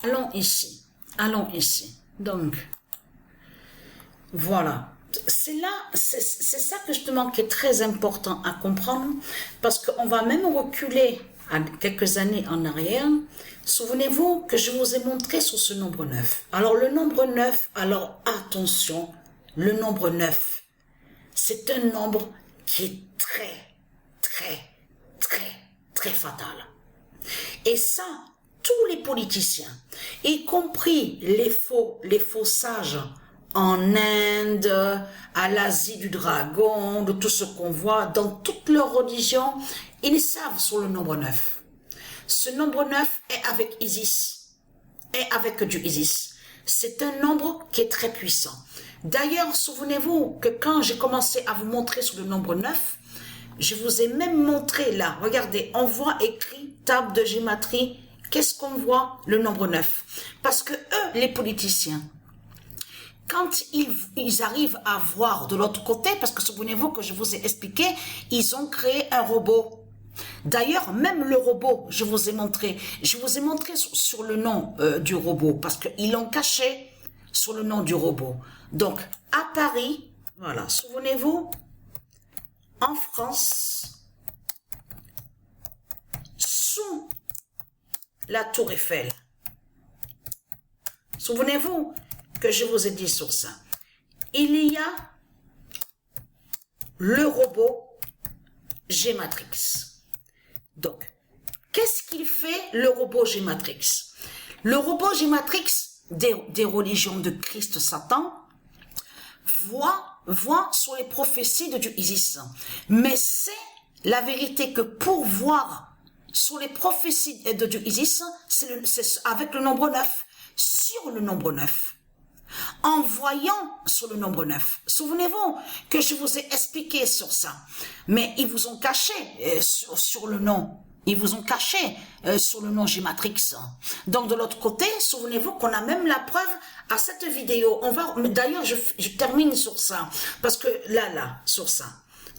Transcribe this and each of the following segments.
Allons ici. Allons ici. Donc, voilà. C'est ça que justement qui est très important à comprendre, parce qu'on va même reculer à quelques années en arrière. Souvenez-vous que je vous ai montré sur ce nombre 9. Alors le nombre 9, alors attention, le nombre 9, c'est un nombre qui est très fatal. Et ça, tous les politiciens, y compris les faux sages, en Inde, à l'Asie du Dragon, de tout ce qu'on voit, dans toutes leurs religions, ils savent sur le nombre 9. Ce nombre 9 est avec Isis, est avec du Isis. C'est un nombre qui est très puissant. D'ailleurs, souvenez-vous que quand j'ai commencé à vous montrer sur le nombre 9, je vous ai même montré là, regardez, on voit écrit table de gématrie. Qu'est-ce qu'on voit? Le nombre 9. Parce que eux, les politiciens, quand ils arrivent à voir de l'autre côté, parce que souvenez-vous que je vous ai expliqué, ils ont créé un robot. D'ailleurs, même le robot, je vous ai montré sur le nom du robot, parce qu'ils l'ont caché sur le nom du robot. Donc, à Paris, voilà, souvenez-vous, en France, sous la Tour Eiffel. Souvenez-vous que je vous ai dit sur ça. Il y a le robot Gématrix. Donc, qu'est-ce qu'il fait le robot Gématrix? Le robot Gématrix des religions de Christ Satan voit sur les prophéties de Dieu Isis. Mais c'est la vérité que pour voir sur les prophéties de Dieu Isis, c'est avec le nombre 9, sur le nombre 9. En voyant sur le nombre 9. Souvenez-vous que je vous ai expliqué sur ça. Mais ils vous ont caché sur le nom. Ils vous ont caché sur le nom Gématrix. Donc de l'autre côté, souvenez-vous qu'on a même la preuve à cette vidéo. D'ailleurs, je termine sur ça. Parce que là, sur ça.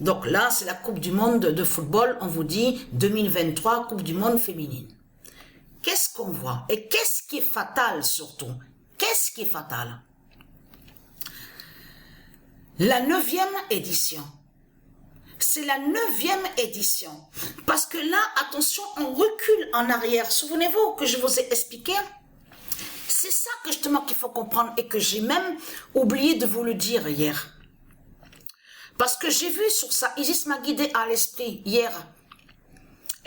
Donc là, c'est la Coupe du Monde de football. On vous dit 2023, Coupe du Monde féminine. Qu'est-ce qu'on voit? Et qu'est-ce qui est fatal surtout? Qu'est-ce qui est fatal? La 9e édition. C'est la 9e édition. Parce que là, attention, on recule en arrière. Souvenez-vous que je vous ai expliqué. C'est ça que justement qu'il faut comprendre et que j'ai même oublié de vous le dire hier. Parce que j'ai vu sur ça, Isis m'a guidé à l'esprit hier.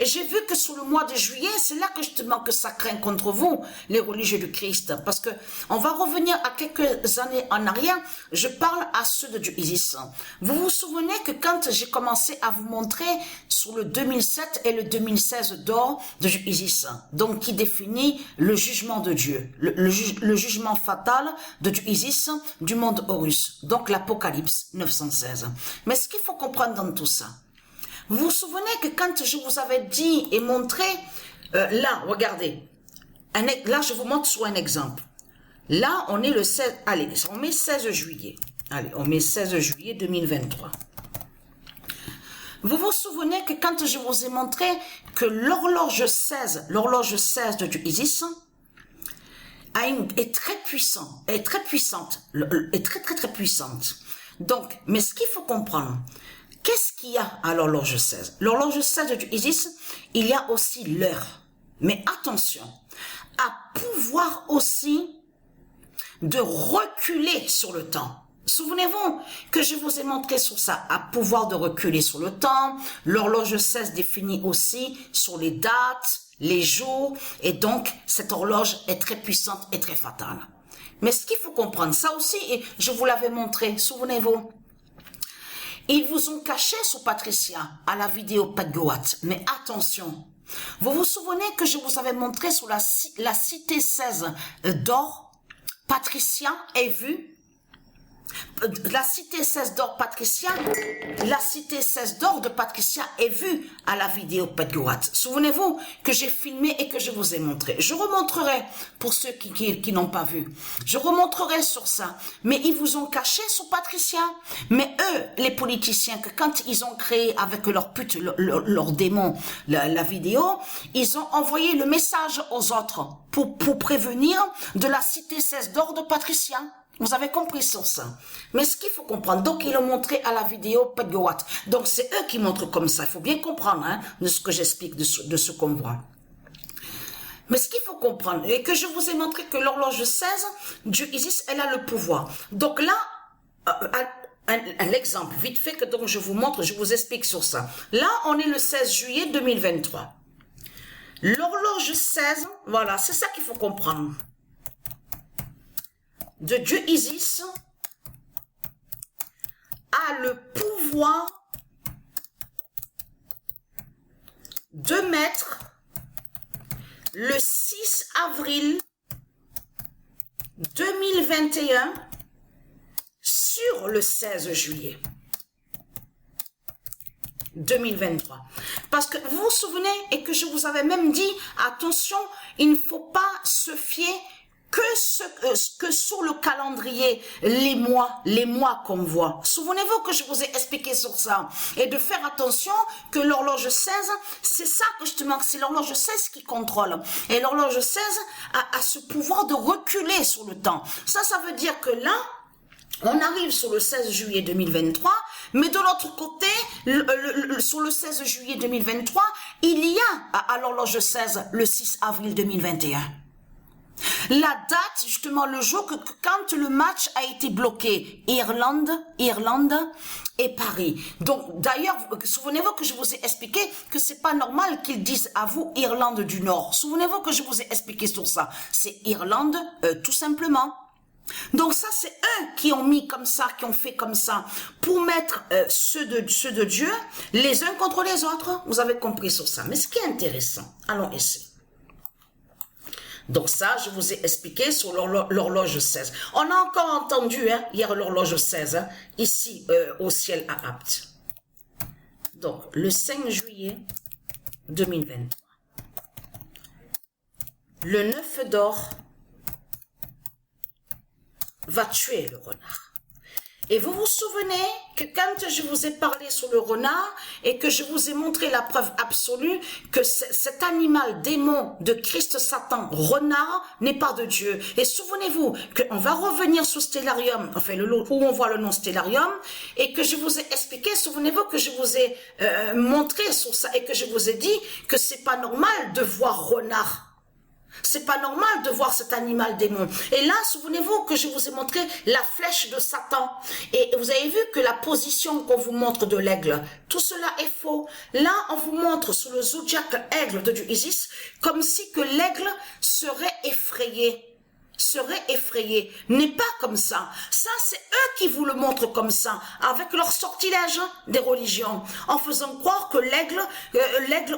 Et j'ai vu que sur le mois de juillet, c'est là que justement que ça craint contre vous, les religieux du Christ. Parce que on va revenir à quelques années en arrière, je parle à ceux de Dieu Isis. Vous vous souvenez que quand j'ai commencé à vous montrer sur le 2007 et le 2016 d'or de Dieu Isis, donc qui définit le jugement de Dieu, le jugement fatal de Dieu Isis du monde Horus, donc l'Apocalypse 916. Mais ce qu'il faut comprendre dans tout ça, vous vous souvenez que quand je vous avais dit et montré, là, regardez, là je vous montre sur un exemple. Là, on est le 16, allez, on met 16 juillet. Allez, on met 16 juillet 2023. Vous vous souvenez que quand je vous ai montré que l'horloge 16 de Dieu Isis est très puissante, est très puissante. Donc, mais ce qu'il faut comprendre, qu'est-ce qu'il y a à l'horloge 16? L'horloge 16 de Isis, il y a aussi l'heure. Mais attention, à pouvoir aussi de reculer sur le temps. Souvenez-vous que je vous ai montré sur ça, à pouvoir de reculer sur le temps. L'horloge 16 définit aussi sur les dates, les jours, et donc cette horloge est très puissante et très fatale. Mais ce qu'il faut comprendre, ça aussi, je vous l'avais montré, souvenez-vous. Ils vous ont caché sur Patricia à la vidéo Padgoat. Mais attention, vous vous souvenez que je vous avais montré sur la cité 16 d'or, Patricia est vue La cité 16 d'or Patricia, la cité 16 d'or de Patricia est vue à la vidéo Pedguat. Souvenez-vous que j'ai filmé et que je vous ai montré. Je remontrerai pour ceux qui n'ont pas vu. Je remontrerai sur ça. Mais ils vous ont caché sur Patricia. Mais eux, les politiciens, que quand ils ont créé avec leur pute, leur démon, la vidéo, ils ont envoyé le message aux autres pour prévenir de la cité 16 d'or de Patricia. Vous avez compris sur ça. Mais ce qu'il faut comprendre, donc ils l'ont montré à la vidéo Pedgoat. Donc c'est eux qui montrent comme ça. Il faut bien comprendre hein, de ce que j'explique, de ce qu'on voit. Mais ce qu'il faut comprendre, et que je vous ai montré que l'horloge 16, Dieu Isis, elle a le pouvoir. Donc là, un exemple vite fait que donc je vous montre, je vous explique sur ça. Là, on est le 16 juillet 2023. L'horloge 16, voilà, c'est ça qu'il faut comprendre. De Dieu Isis a le pouvoir de mettre le 6 avril 2021 sur le 16 juillet 2023. Parce que vous vous souvenez et que je vous avais même dit, attention, il ne faut pas se fier que sur le calendrier, les mois qu'on voit. Souvenez-vous que je vous ai expliqué sur ça. Et de faire attention que l'horloge 16, c'est ça que je te manque, c'est l'horloge 16 qui contrôle. Et l'horloge 16 a ce pouvoir de reculer sur le temps. Ça veut dire que là, on arrive sur le 16 juillet 2023, mais de l'autre côté, sur le 16 juillet 2023, il y a à l'horloge 16 le 6 avril 2021. La date, justement, le jour quand le match a été bloqué, Irlande et Paris. Donc, d'ailleurs, souvenez-vous que je vous ai expliqué que c'est pas normal qu'ils disent à vous Irlande du Nord. Souvenez-vous que je vous ai expliqué sur ça. C'est Irlande, tout simplement. Donc ça, c'est eux qui ont mis comme ça, qui ont fait comme ça, pour mettre ceux de Dieu les uns contre les autres. Vous avez compris sur ça. Mais ce qui est intéressant, allons essayer. Donc ça, je vous ai expliqué sur l'horloge 16. On a encore entendu hein, hier l'horloge 16, hein, ici au ciel à Apt. Donc, le 5 juillet 2023. Le 9 d'or va tuer le renard. Et vous vous souvenez que quand je vous ai parlé sur le renard et que je vous ai montré la preuve absolue que cet animal démon de Christ Satan, renard, n'est pas de Dieu. Et souvenez-vous qu'on va revenir sur Stellarium, enfin où on voit le nom Stellarium, et que je vous ai expliqué, souvenez-vous que je vous ai montré sur ça et que je vous ai dit que c'est pas normal de voir renard. C'est pas normal de voir cet animal démon. Et là, souvenez-vous que je vous ai montré la flèche de Satan. Et vous avez vu que la position qu'on vous montre de l'aigle, tout cela est faux. Là, on vous montre sur le zodiaque aigle de Dieu Isis, comme si que l'aigle serait effrayé. N'est pas comme ça. Ça, c'est eux qui vous le montrent comme ça, avec leur sortilège des religions, en faisant croire que l'aigle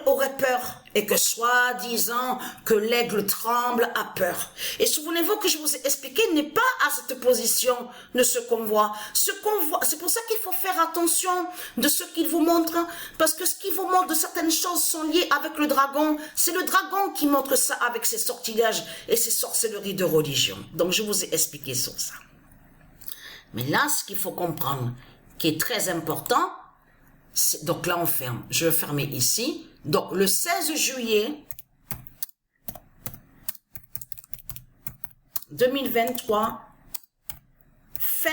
aurait peur, et que soi-disant que l'aigle tremble a peur. Et souvenez-vous que je vous ai expliqué, n'est pas à cette position de ce qu'on voit. C'est pour ça qu'il faut faire attention de ce qu'ils vous montrent, parce que ce qu'ils vous montrent de certaines choses sont liées avec le dragon. C'est le dragon qui montre ça avec ses sortilèges et ses sorcelleries de religion. Donc je vous ai expliqué sur ça. Mais là, ce qu'il faut comprendre, qui est très important, donc là on ferme. Je vais fermer ici. Donc le 16 juillet 2023, fin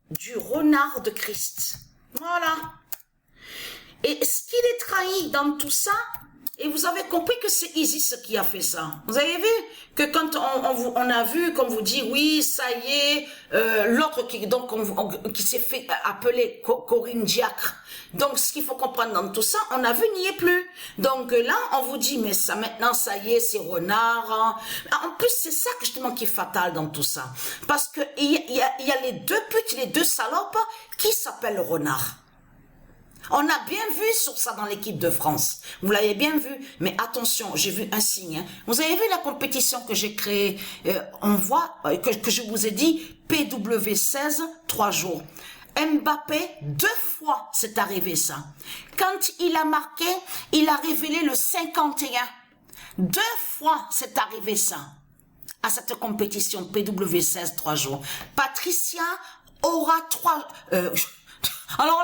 du renard de Christ. Voilà. Et ce qu'il est trahi dans tout ça, et vous avez compris que c'est Isis qui a fait ça. Vous avez vu que quand on a vu, comme vous dit, oui, ça y est, l'autre qui s'est fait appeler Corinne Diacre. Donc, ce qu'il faut comprendre dans tout ça, on a vu, n'y est plus. Donc là, on vous dit, mais ça, maintenant, ça y est, c'est renard. Hein. En plus, c'est ça justement qui est fatal dans tout ça. Parce que il y a les deux putes, les deux salopes qui s'appellent renard. On a bien vu sur ça dans l'équipe de France. Vous l'avez bien vu. Mais attention, j'ai vu un signe. Hein. Vous avez vu la compétition que j'ai créée. On voit que je vous ai dit PW16, 3 jours. Mbappé, 2 fois c'est arrivé ça. Quand il a marqué, il a révélé le 51. 2 fois c'est arrivé ça. À cette compétition PW16, 3 jours. Patricia aura 3... alors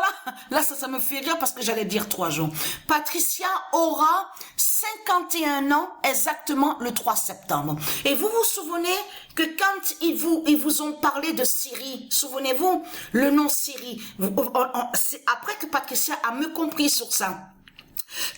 là ça me fait rire parce que j'allais dire 3 jours. Patricia aura 51 ans exactement le 3 septembre. Et vous vous souvenez que quand ils vous ont parlé de Syrie, souvenez-vous, le nom Syrie, c'est après que Patricia a mieux compris sur ça.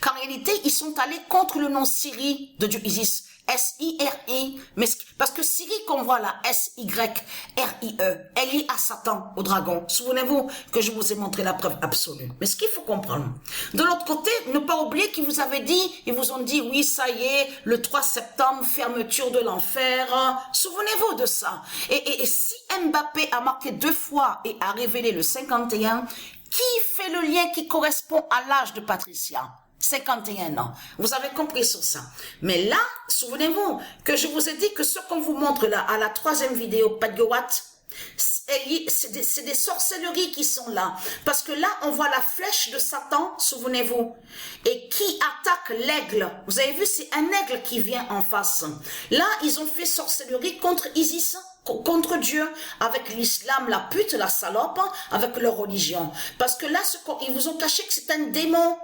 Qu'en réalité, ils sont allés contre le nom Syrie de Dieu Isis. S-I-R-I, mais parce que Syrie qu'on voit là, S-Y-R-I-E, elle est à Satan, au dragon. Souvenez-vous que je vous ai montré la preuve absolue. Mais ce qu'il faut comprendre, de l'autre côté, ne pas oublier qu'ils vous avaient dit, ils vous ont dit, oui, ça y est, le 3 septembre, fermeture de l'enfer. Souvenez-vous de ça. Et si Mbappé a marqué 2 fois et a révélé le 51, qui fait le lien qui correspond à l'âge de Patricia? 51 ans. Vous avez compris sur ça. Mais là, souvenez-vous que je vous ai dit que ce qu'on vous montre là, à la 3e vidéo, Padgoat, c'est des sorcelleries qui sont là. Parce que là, on voit la flèche de Satan, souvenez-vous, et qui attaque l'aigle. Vous avez vu, c'est un aigle qui vient en face. Là, ils ont fait sorcellerie contre Isis, contre Dieu, avec l'islam, la pute, la salope, avec leur religion. Parce que là, ils vous ont caché que c'est un démon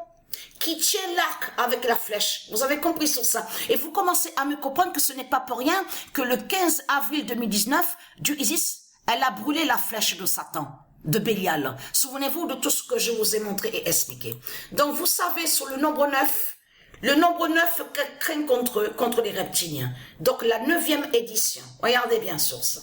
qui tient l'arc avec la flèche. Vous avez compris sur ça. Et vous commencez à me comprendre que ce n'est pas pour rien que le 15 avril 2019, Dieu Isis, elle a brûlé la flèche de Satan, de Bélial. Souvenez-vous de tout ce que je vous ai montré et expliqué. Donc vous savez sur le nombre 9, le nombre 9 craint contre les reptiliens. Donc la 9e édition. Regardez bien sur ça.